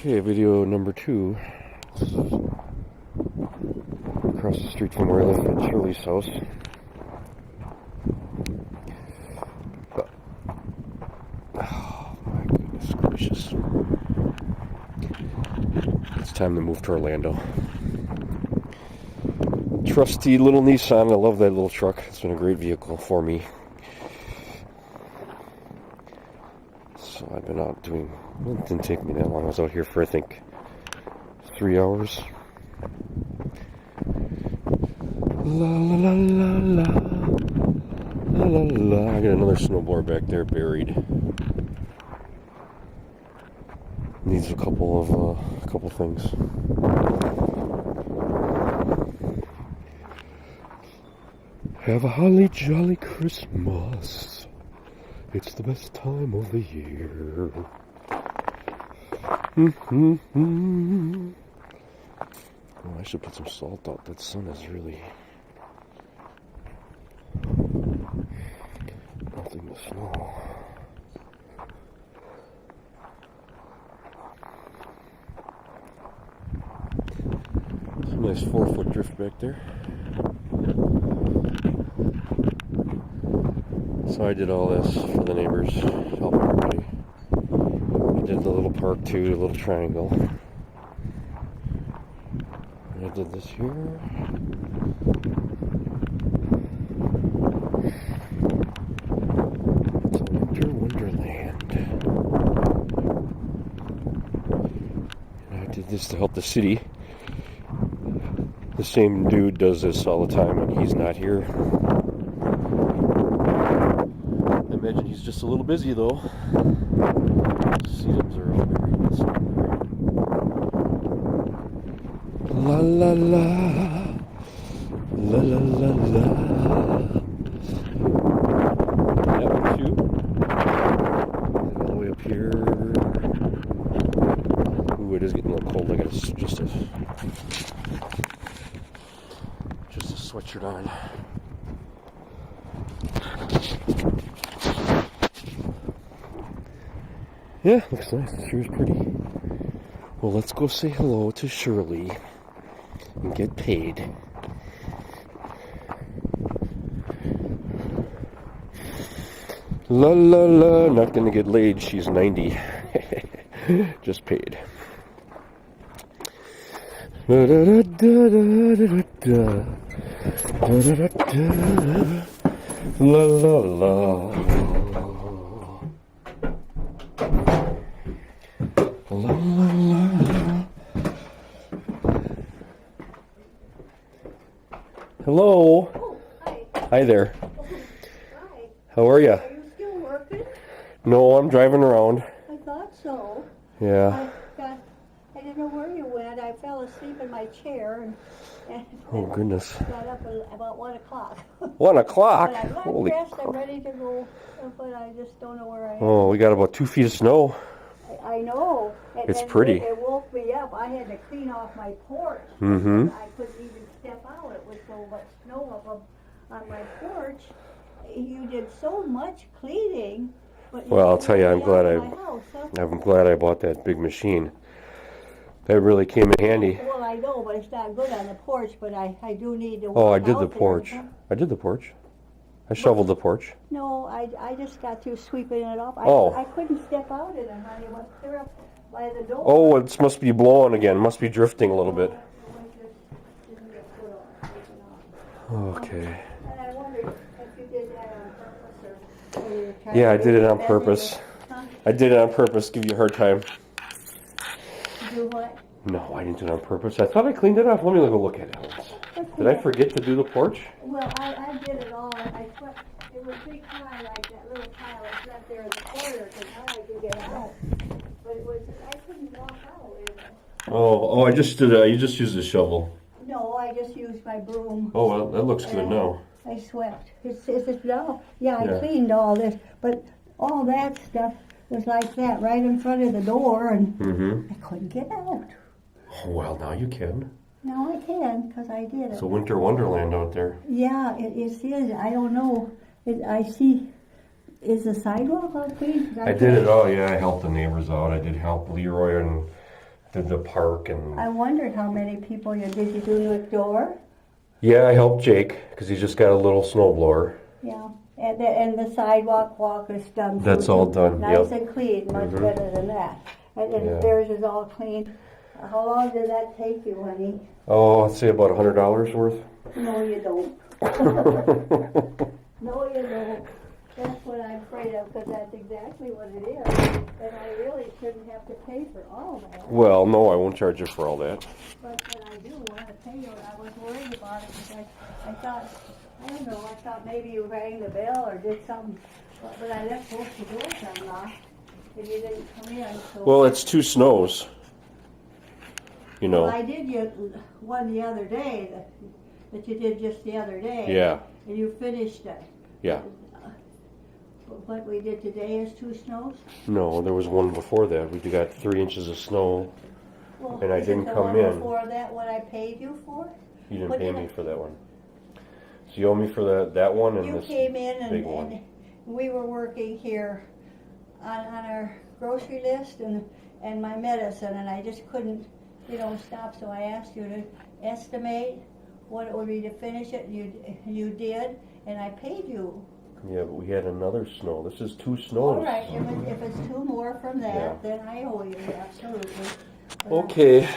Okay, video number 2. This is across the street from where I live at Shirley's house. Oh my goodness gracious. It's time to move to Orlando. Trusty little Nissan. I love that little truck. It's been a great vehicle for me. So I've been out doing, it didn't take me that long. I was out here for I think 3 hours. La la la la la la la la. I got another snowblower back there buried. Needs a couple things. Have a holly jolly Christmas. It's the best time of the year. Oh, I should put some salt out. That sun is really melting the snow. It's a nice 4-foot drift back there. So I did all this for the neighbors, help everybody. I did the little park too, the little triangle. And I did this here. It's a winter wonderland. And I did this to help the city. The same dude does this all the time and he's not here. I imagine he's just a little busy though. Sedums are all buried somewhere. La la la. La la la la. That one too. All the way up here. Ooh, it is getting a little cold. I got just a sweatshirt on. Yeah, looks nice. It sure is pretty. Well, let's go say hello to Shirley and get paid. La la la. Not gonna get laid. She's 90. Just paid. Da da da da da da da. Da da da da. La la la. La, la, la. Hello. Oh, hi. Hi there. Oh, hi. How are you? Are you still working? No, I'm driving around. I thought so. Yeah. I didn't know where you went. I fell asleep in my chair and Oh goodness. got up at about 1 o'clock. 1 o'clock. But I'm Holy dressed. crap. I'm ready to go, but I just don't know where I am. Oh, we got about 2 feet of snow. I know. It's pretty. It woke me up. I had to clean off my porch. Mm-hmm. I couldn't even step out. It was so much snow up on my porch. You did so much cleaning. But Well, I'll tell you, I'm glad I bought that big machine. That really came in handy. Well, I know, but it's not good on the porch, but I do need to Oh, I walk did out the there. porch. I did the porch. I shoveled the porch. No, I just got through sweeping it off. Oh. I couldn't step out in it, honey. It was clear up by the door. Oh, it must be blowing again. Must be drifting a little bit. Okay. And I wondered if you did that on purpose or you were trying Yeah, I to did it make on better. purpose. Huh? I did it on purpose. Give you a hard time. Do what? No, I didn't do it on purpose. I thought I cleaned it off. Let me go look at it once. Did I forget to do the porch? Well, I did it all. I swept. It was big pile like that little pile I left there in the corner because now I can get out. But it was, I couldn't walk out. Oh, I just did it. You just used a shovel. No, I just used my broom. Oh, well, that looks good now. I swept. It's now. Yeah, I Yeah. cleaned all this, but all that stuff was like that right in front of the door, and Mm-hmm. I couldn't get out. Well, now you can. Now I can, because I did It's it. a winter wonderland out there. Yeah, it is. I don't know. I see. Is the sidewalk all clean? I did it all. Yeah, I helped the neighbors out. I did help Leroy and the park and. I wondered how many people did you do next door? Yeah, I helped Jake because he just got a little snowblower. Yeah, and the sidewalk walk is done. That's all done, Nice yep. and clean, much Mhm. better than that. And Yeah. theirs is all clean. How long did that take you, honey? Oh, I'd say about $100 worth. No, you don't. No, you don't. That's what I'm afraid of, because that's exactly what it is. And I really shouldn't have to pay for all that. Well, no, I won't charge you for all that. But I do want to pay you. I was worried about it because I thought, I don't know, I thought maybe you rang the bell or did something. But I left both the doors unlocked and you didn't come in. So Well, it's 2 snows. You know. Well, I did you one the other day that you did just the other day. Yeah. And you finished it. Yeah. What we did today is 2 snows? No, there was one before that. We got 3 inches of snow. Well, And I is didn't it the come one in. before that what I paid you for? You didn't What pay did me I- for that one. So you owe me for that one and You this came in big and one. we were working here on our grocery list and my medicine, and I just couldn't, stop. So I asked you to estimate what it would be to finish it, and you did, and I paid you. Yeah, but we had another snow. This is 2 snows. All right, if it's 2 more from that, Yeah. then I owe you, absolutely. But Okay.